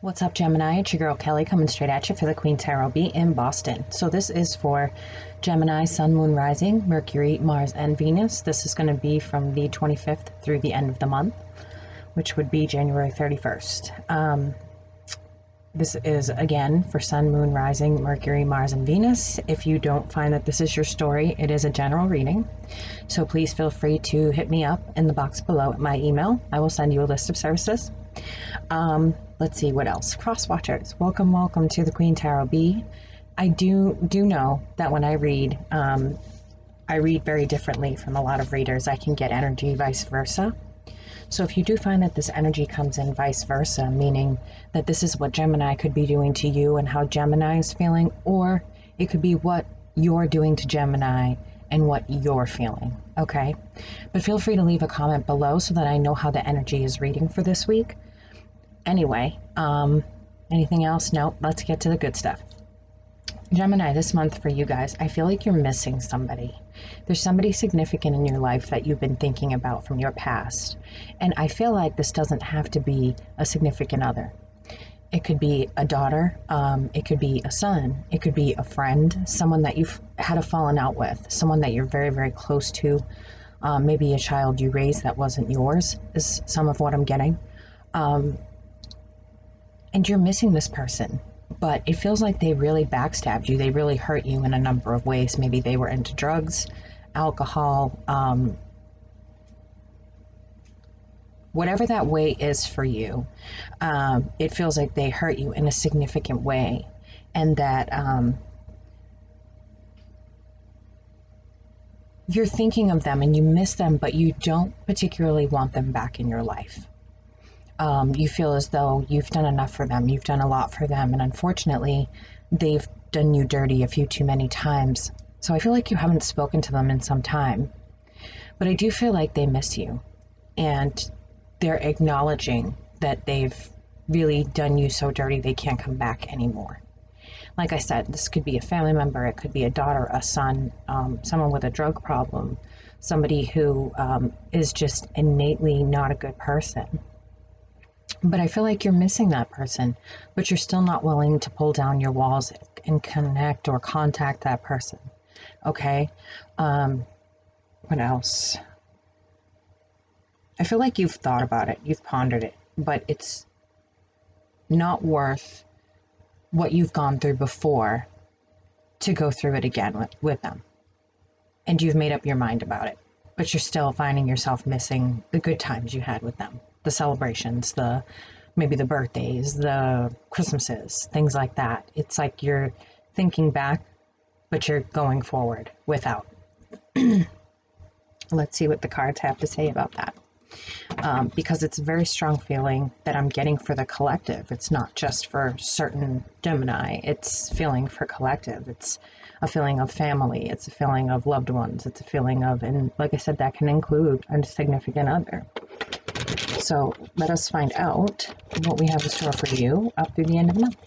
What's up, Gemini? It's your girl Kelly coming straight at you for the Queen Tarot B in Boston. So this is for Gemini, Sun, Moon, Rising, Mercury, Mars, and Venus. This is going to be from the 25th through the end of the month, which would be January 31st. This is, again, for Sun, Moon, Rising, Mercury, Mars, and Venus. If you don't find that this is your story, it is a general reading. So please feel free to hit me up in the box below at my email. I will send you a list of services. Let's see what else. Cross watchers, welcome to the Queen Tarot B. I do know that when I read very differently from a lot of readers. I can get energy vice versa. So if you do find that this energy comes in vice versa, meaning that this is what Gemini could be doing to you and how Gemini is feeling, or it could be what you're doing to Gemini and what you're feeling, okay? But feel free to leave a comment below so that I know how the energy is reading for this week. Anyway, anything else? No, let's get to the good stuff. Gemini, this month for you guys, I feel like you're missing somebody. There's somebody significant in your life that you've been thinking about from your past. And I feel like this doesn't have to be a significant other. It could be a daughter, it could be a son, it could be a friend, someone that you've had a falling out with, someone that you're very, very close to, maybe a child you raised that wasn't yours, is some of what I'm getting. And you're missing this person, but it feels like they really backstabbed you. They really hurt you in a number of ways. Maybe they were into drugs, alcohol, whatever that way is for you. It feels like they hurt you in a significant way, and that you're thinking of them and you miss them, but you don't particularly want them back in your life. You feel as though you've done enough for them, you've done a lot for them, and unfortunately, they've done you dirty a few too many times. So I feel like you haven't spoken to them in some time, but I do feel like they miss you, and they're acknowledging that they've really done you so dirty they can't come back anymore. Like I said, this could be a family member, it could be a daughter, a son, someone with a drug problem, somebody who is just innately not a good person. But I feel like you're missing that person, but you're still not willing to pull down your walls and connect or contact that person. Okay? What else? I feel like you've thought about it, you've pondered it, but it's not worth what you've gone through before to go through it again with them. And you've made up your mind about it, but you're still finding yourself missing the good times you had with them. The celebrations, maybe the birthdays, the Christmases, things like that. It's like you're thinking back, but you're going forward without. Let's see what the cards have to say about that. Because it's a very strong feeling that I'm getting for the collective. It's not just for certain Gemini. It's feeling for collective. It's a feeling of family. It's a feeling of loved ones. It's a feeling of, and like I said, that can include a significant other. So let us find out what we have in store for you up through the end of the month.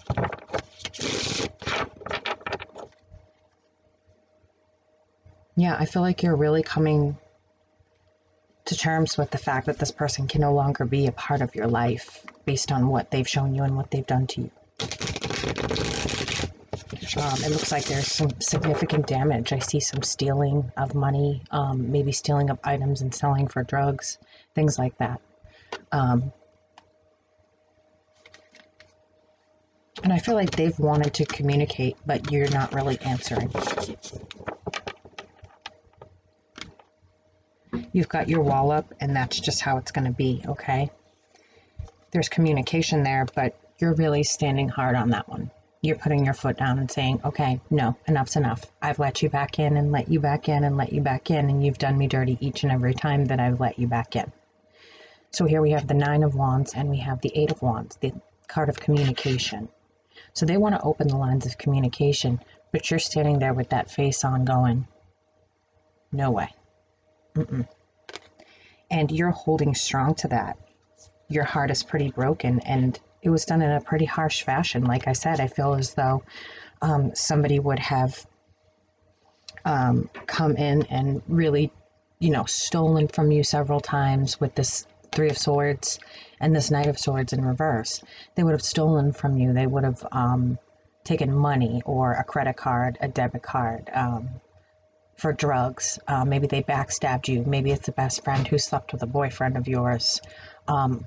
Yeah, I feel like you're really coming to terms with the fact that this person can no longer be a part of your life based on what they've shown you and what they've done to you. It looks like there's some significant damage. I see some stealing of money, maybe stealing of items and selling for drugs, things like that. And I feel like they've wanted to communicate, but you're not really answering. You've got your wall up, and that's just how it's going to be, okay? There's communication there, but you're really standing hard on that one. You're putting your foot down and saying, okay, no, enough's enough. I've let you back in and let you back in and let you back in, and you've done me dirty each and every time that I've let you back in. So here we have the Nine of Wands and we have the Eight of Wands, the card of communication. So they want to open the lines of communication, but you're standing there with that face on going, no way. And you're holding strong to that. Your heart is pretty broken, and it was done in a pretty harsh fashion. Like I said, I feel as though somebody would have come in and really, stolen from you several times with this Three of Swords and this Knight of Swords in reverse. They would have stolen from you. They would have taken money or a credit card, a debit card, for drugs. Maybe they backstabbed you. Maybe it's a best friend who slept with a boyfriend of yours. I'm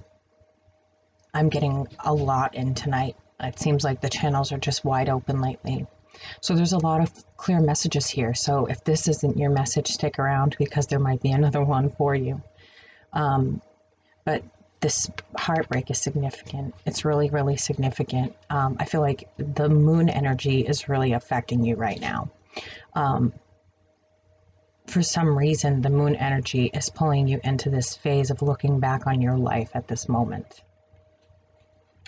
getting a lot in tonight. It seems like the channels are just wide open lately. So there's a lot of clear messages here. So if this isn't your message, stick around because there might be another one for you. But this heartbreak is significant. It's really, really significant. I feel like the moon energy is really affecting you right now. For some reason, the moon energy is pulling you into this phase of looking back on your life at this moment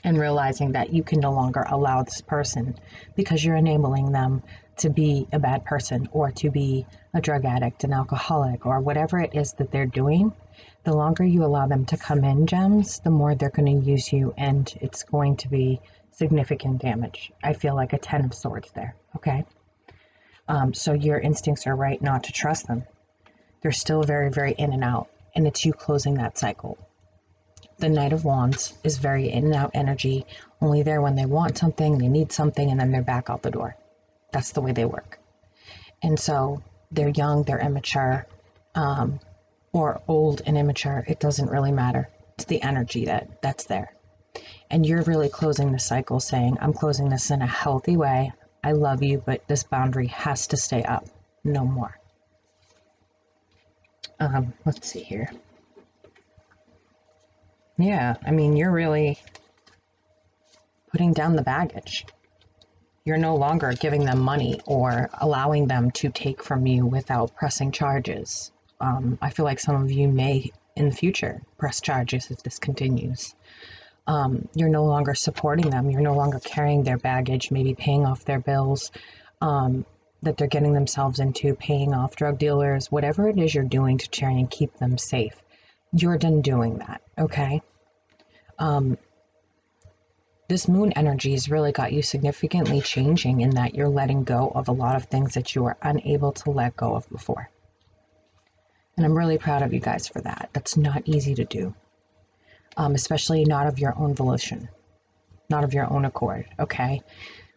and realizing that you can no longer allow this person because you're enabling them to be a bad person or to be a drug addict, an alcoholic, or whatever it is that they're doing. The longer you allow them to come in, gems, the more they're going to use you, and it's going to be significant damage. I feel like a 10 of Swords there, okay? So your instincts are right not to trust them. They're still very, very in and out, and it's you closing that cycle. The Knight of Wands is very in and out energy, only there when they want something, they need something, and then they're back out the door. That's the way they work. And so they're young, they're immature, or old and immature. It doesn't really matter. It's the energy that's there. And you're really closing the cycle, saying, I'm closing this in a healthy way. I love you, but this boundary has to stay up. No more. Let's see here. Yeah, I mean, you're really putting down the baggage. You're no longer giving them money or allowing them to take from you without pressing charges. I feel like some of you may, in the future, press charges if this continues. You're no longer supporting them. You're no longer carrying their baggage, maybe paying off their bills that they're getting themselves into, paying off drug dealers, whatever it is you're doing to try and keep them safe. You're done doing that, okay? This moon energy has really got you significantly changing in that you're letting go of a lot of things that you were unable to let go of before. And I'm really proud of you guys for that. That's not easy to do, especially not of your own volition, not of your own accord, okay?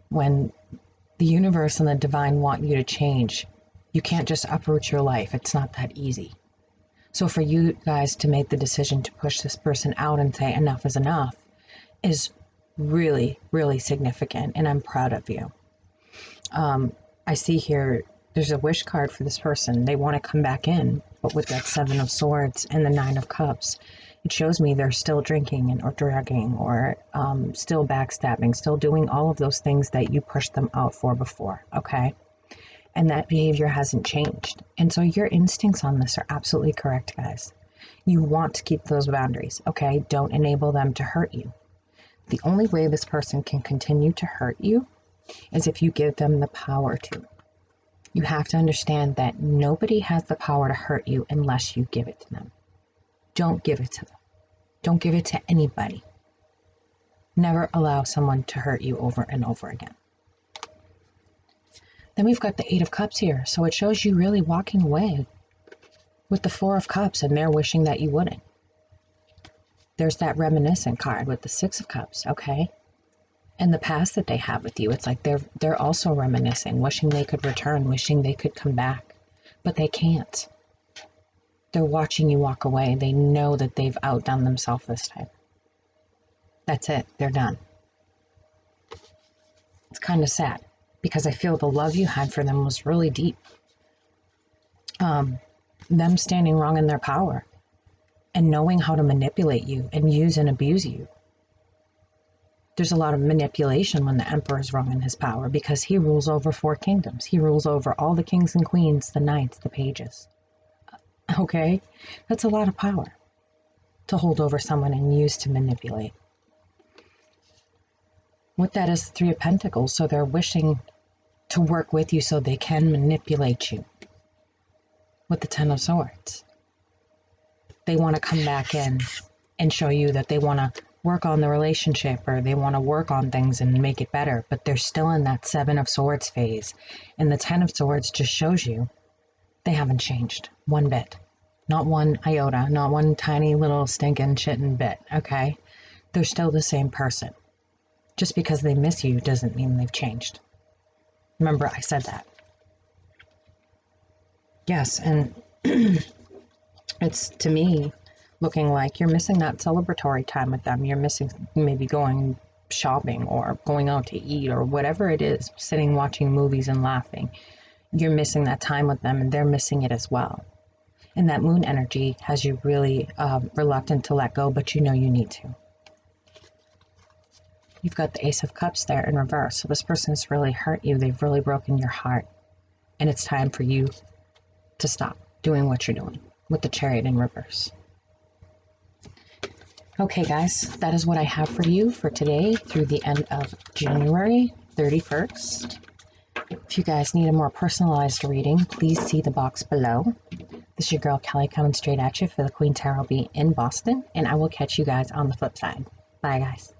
When the universe and the divine want you to change, you can't just uproot your life. It's not that easy. So for you guys to make the decision to push this person out and say enough is enough is really, really significant, and I'm proud of you. I see here there's a wish card for this person. They want to come back in, but with that 7 of Swords and the 9 of Cups, it shows me they're still drinking or drugging or still backstabbing, still doing all of those things that you pushed them out for before, okay? And that behavior hasn't changed. And so your instincts on this are absolutely correct, guys. You want to keep those boundaries, okay? Don't enable them to hurt you. The only way this person can continue to hurt you is if you give them the power to. You have to understand that nobody has the power to hurt you unless you give it to them. Don't give it to them. Don't give it to anybody. Never allow someone to hurt you over and over again. Then we've got the 8 of Cups here. So it shows you really walking away with the 4 of Cups, and they're wishing that you wouldn't. There's that reminiscent card with the 6 of Cups, okay? And the past that they have with you, it's like they're also reminiscing, wishing they could return, wishing they could come back, but they can't. They're watching you walk away. They know that they've outdone themselves this time. That's it. They're done. It's kind of sad because I feel the love you had for them was really deep. Them standing wrong in their power and knowing how to manipulate you and use and abuse you. There's a lot of manipulation when the Emperor is wrong in his power because he rules over 4 kingdoms. He rules over all the kings and queens, the knights, the pages. Okay? That's a lot of power to hold over someone and use to manipulate. With that is the 3 of Pentacles, so they're wishing to work with you so they can manipulate you. With the 10 of Swords, they want to come back in and show you that they want to work on the relationship or they want to work on things and make it better, but they're still in that 7 of Swords phase. And the 10 of Swords just shows you they haven't changed one bit. Not one iota, not one tiny little stinking shitting bit, okay? They're still the same person. Just because they miss you doesn't mean they've changed. Remember, I said that. Yes, and it's, to me, looking like you're missing that celebratory time with them. You're missing maybe going shopping or going out to eat or whatever it is, sitting watching movies and laughing. You're missing that time with them, and they're missing it as well. And that moon energy has you really reluctant to let go, but you know you need to. You've got the Ace of Cups there in reverse. So this person has really hurt you. They've really broken your heart. And it's time for you to stop doing what you're doing with the Chariot in reverse. Okay, guys, that is what I have for you for today through the end of January 31st. If you guys need a more personalized reading, please see the box below. This is your girl Kelly coming straight at you for the Queen Tarot Bee in Boston, and I will catch you guys on the flip side. Bye, guys.